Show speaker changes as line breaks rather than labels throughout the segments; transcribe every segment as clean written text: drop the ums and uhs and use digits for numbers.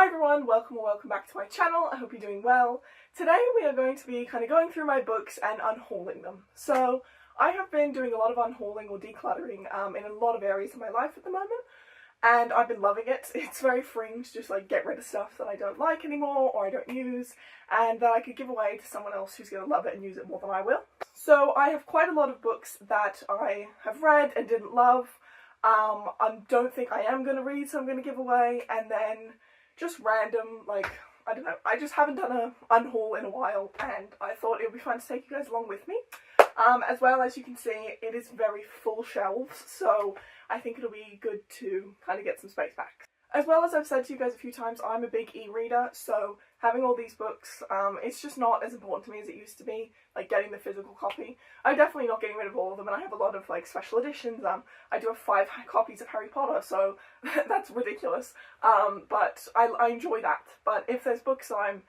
Hi everyone, welcome back to my channel. I hope you're doing well. Today we are going to be kind of going through my books and unhauling them. So I have been doing a lot of unhauling or decluttering in a lot of areas of my life at the moment, and I've been loving it. It's very freeing to just like get rid of stuff that I don't like anymore or I don't use, and that I could give away to someone else who's going to love it and use it more than I will. So I have quite a lot of books that I have read and didn't love. I don't think I am going to read, so I'm going to give away, and then just random, like, I don't know, I just haven't done a unhaul in a while, and I thought it would be fun to take you guys along with me. As well, as you can see, it is very full shelves, so I think it'll be good to kind of get some space back. As well, as I've said to you guys a few times, I'm a big e-reader, so having all these books, it's just not as important to me as it used to be, like getting the physical copy. I'm definitely not getting rid of all of them, and I have a lot of like special editions. I do have 5 copies of Harry Potter, so that's ridiculous. But I enjoy that. But if there's books I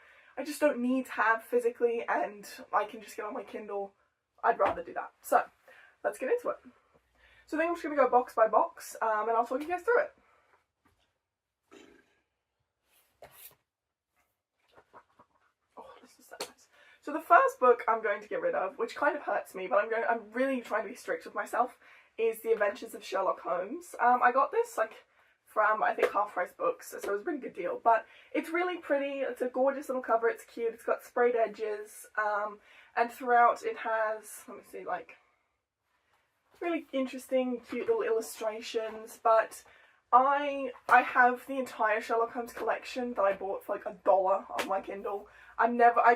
just don't need to have physically, and I can just get on my Kindle, I'd rather do that. So let's get into it. So I think I'm just going to go box by box, and I'll talk you guys through it. So the first book I'm going to get rid of, which kind of hurts me, but I'm really trying to be strict with myself, is The Adventures of Sherlock Holmes. I got this like from, I think, Half Price Books, so it was a really good deal. But it's really pretty, it's a gorgeous little cover, it's cute, it's got sprayed edges, and throughout it has, let me see, like, really interesting, cute little illustrations. But I have the entire Sherlock Holmes collection that I bought for like $1 on my Kindle. I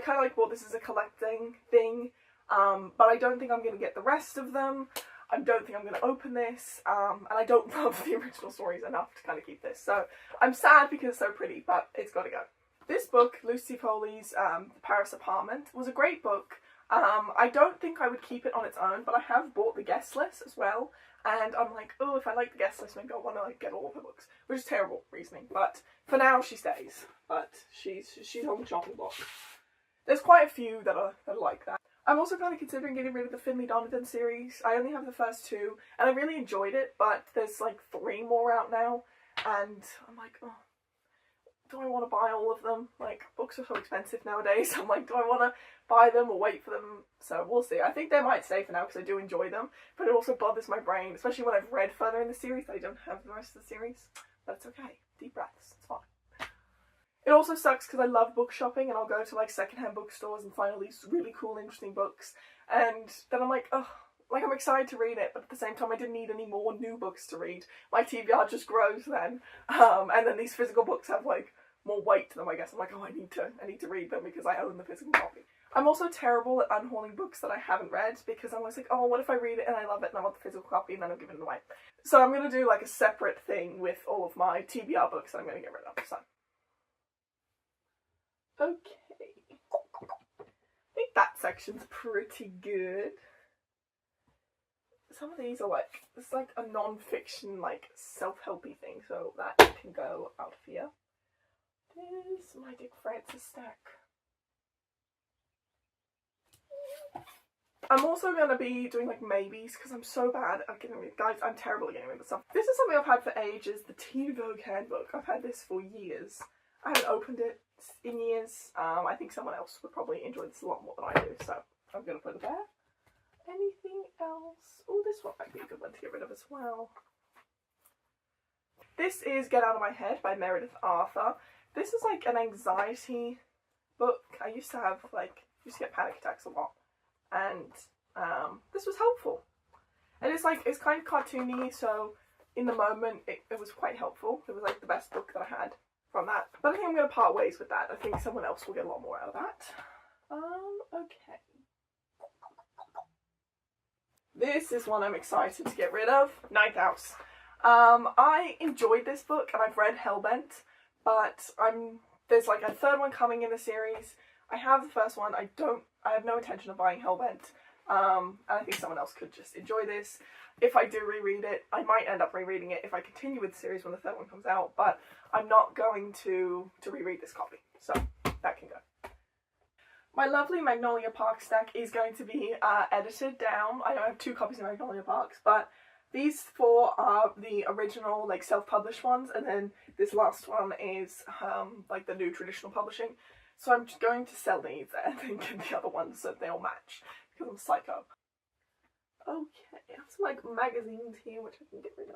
kind of like bought this as a collecting thing, but I don't think I'm going to get the rest of them. I don't think I'm going to open this, and I don't love the original stories enough to kind of keep this. So I'm sad because it's so pretty, but it's got to go. This book, Lucy Foley's The Paris Apartment, was a great book. I don't think I would keep it on its own, but I have bought the guest list as well. And I'm like, oh, if I like the guest list, maybe I want to like get all of her books, which is terrible reasoning. But for now, she stays. But she's on the chopping block. There's quite a few that are like that. I'm also kind of considering getting rid of the Finley Donovan series. I only have the first 2, and I really enjoyed it. But there's like 3 more out now, and I'm like, oh, do I want to buy all of them? Like, books are so expensive nowadays. I'm like, do I want to buy them or wait for them? So we'll see. I think they might stay for now because I do enjoy them, but it also bothers my brain, especially when I've read further in the series that I don't have the rest of the series. But it's okay. Deep breaths. It's fine. It also sucks because I love book shopping, and I'll go to like secondhand bookstores and find all these really cool, interesting books, and then I'm like, oh, like I'm excited to read it, but at the same time I didn't need any more new books to read. My TBR just grows then, and then these physical books have like more weight to them, I guess. I'm like, oh, I need to read them because I own the physical copy. I'm also terrible at unhauling books that I haven't read, because I'm always like, oh, what if I read it and I love it and I want the physical copy and then I'm giving it away. So I'm going to do like a separate thing with all of my TBR books that I'm going to get rid of. So, okay. I think that section's pretty good. Some of these are like, it's like a non-fiction, like self-helpy thing, so that can go out of here. There's my Dick Francis stack. I'm also going to be doing like maybes because I'm so bad at getting rid of, guys, I'm terrible at getting rid of stuff. This is something I've had for ages, the Teen Vogue handbook. I've had this for years. I haven't opened it in years. I think someone else would probably enjoy this a lot more than I do, so I'm going to put it there. Anything else? Oh, this one might be a good one to get rid of as well. This is Get Out of My Head by Meredith Arthur. This is like an anxiety book. I used to get panic attacks a lot, and this was helpful. And it's like, it's kind of cartoony, so in the moment it was quite helpful. It was like the best book that I had from that. But I think I'm going to part ways with that. I think someone else will get a lot more out of that. Okay. This is one I'm excited to get rid of. Ninth House. I enjoyed this book, and I've read Hellbent, but there's like a 3rd one coming in the series. I have the first one. I have no intention of buying Hellbent, and I think someone else could just enjoy this. If I do reread it, I might end up rereading it if I continue with the series when the 3rd one comes out, but I'm not going to reread this copy, so that can go. My lovely Magnolia Park stack is going to be edited down. I don't have 2 copies of Magnolia Parks, but These four are the original, like, self-published ones, and then this last one is, like, the new traditional publishing. So I'm just going to sell these and then get the other ones so they all match, because I'm psycho. Okay, I have some, like, magazines here, which I can get rid of.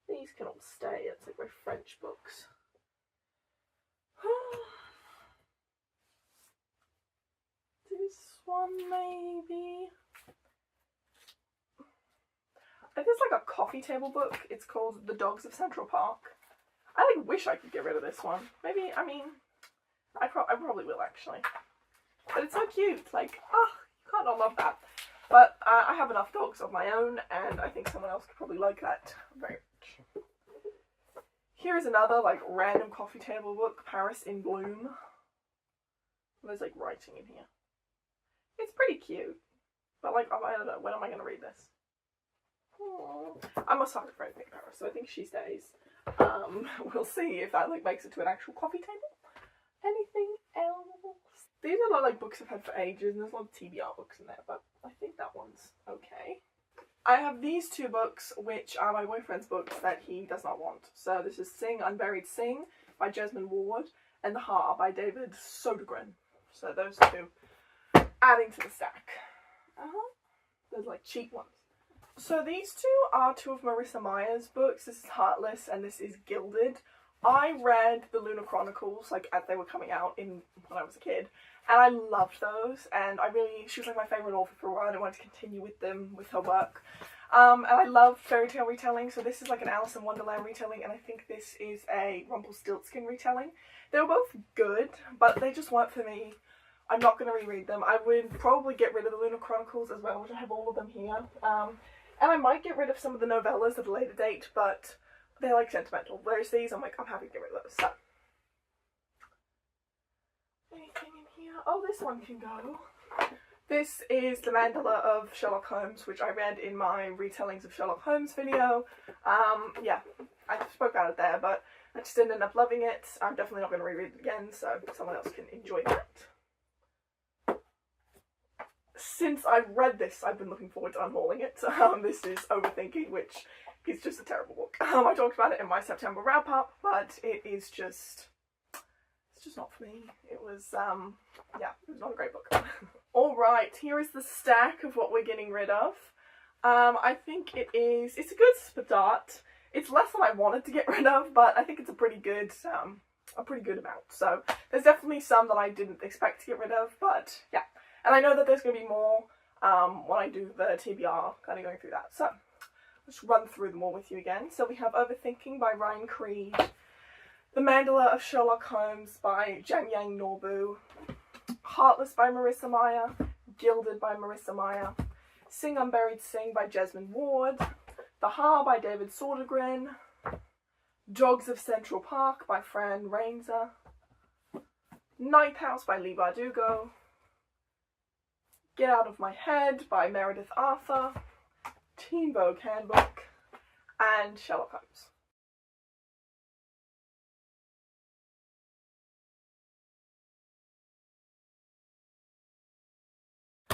These can all stay. It's like my French books. This one, maybe. There's like a coffee table book. It's called The Dogs of Central Park. I like wish I could get rid of this one. Maybe, I mean, I probably will actually. But it's so cute. Like, you can't not love that. But I have enough dogs of my own, and I think someone else could probably like that very much. Here is another, like, random coffee table book, Paris in Bloom. There's, like, writing in here. It's pretty cute. But, like, I don't know, when am I going to read this? I must have a friend named Paris, so I think she stays. We'll see if that, like, makes it to an actual coffee table. Anything else? These are a lot of, like, books I've had for ages, and there's a lot of TBR books in there, but I think that one's okay. I have these two books, which are my boyfriend's books that he does not want. So this is Sing, Unburied Sing by Jasmine Ward, and The Heart by David Sodergren. So those two, adding to the stack. There's, like, cheap ones. So these two are two of Marissa Meyer's books. This is Heartless and this is Gilded. I read the Lunar Chronicles, like, as they were coming out when I was a kid, and I loved those, and she was like my favourite author for a while, and I wanted to continue with them, with her work. And I love fairy tale retelling, so this is like an Alice in Wonderland retelling, and I think this is a Rumpelstiltskin retelling. They were both good, but they just weren't for me. I'm not going to reread them. I would probably get rid of the Lunar Chronicles as well, which I have all of them here. And I might get rid of some of the novellas at a later date, but they're, like, sentimental. Whereas these, I'm happy to get rid of those. So, anything in here? Oh, this one can go. This is The Mandala of Sherlock Holmes, which I read in my retellings of Sherlock Holmes video. Yeah, I spoke about it there, but I just didn't end up loving it. I'm definitely not going to reread it again, so someone else can enjoy that. Since I've read this, I've been looking forward to unhauling it. This is Overthinking, which is just a terrible book. I talked about it in my September wrap-up, but it's just not for me. It was, yeah, it was not a great book. Alright, here is the stack of what we're getting rid of. I think it's a good start. It's less than I wanted to get rid of, but I think it's a pretty good amount. So, there's definitely some that I didn't expect to get rid of, but yeah. And I know that there's going to be more when I do the TBR, kind of going through that. So, let's run through them all with you again. So we have Overthinking by Ryan Creed, The Mandala of Sherlock Holmes by Jang-Yang Norbu, Heartless by Marissa Meyer, Gilded by Marissa Meyer, Sing Unburied Sing by Jasmine Ward, The Heart by David Sodergren, Dogs of Central Park by Fran Rainser, Night House by Lee Bardugo, Get Out of My Head by Meredith Arthur, Teen Vogue Handbook, and Sherlock Holmes.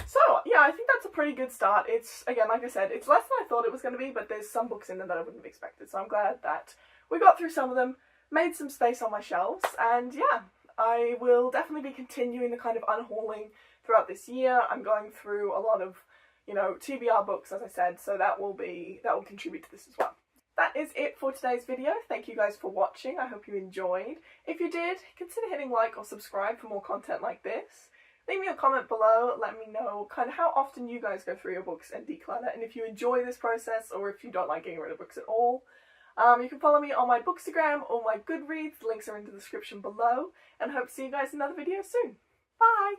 So, yeah, I think that's a pretty good start. It's, again, like I said, it's less than I thought it was going to be, but there's some books in there that I wouldn't have expected, so I'm glad that we got through some of them, made some space on my shelves, and yeah, I will definitely be continuing the kind of unhauling throughout this year. I'm going through a lot of, you know, TBR books, as I said, so that will contribute to this as well. That is it for today's video. Thank you guys for watching. I hope you enjoyed. If you did, consider hitting like or subscribe for more content like this. Leave me a comment below, let me know kind of how often you guys go through your books and declutter, and if you enjoy this process or if you don't like getting rid of books at all. You can follow me on my Bookstagram or my Goodreads, links are in the description below, and hope to see you guys in another video soon. Bye!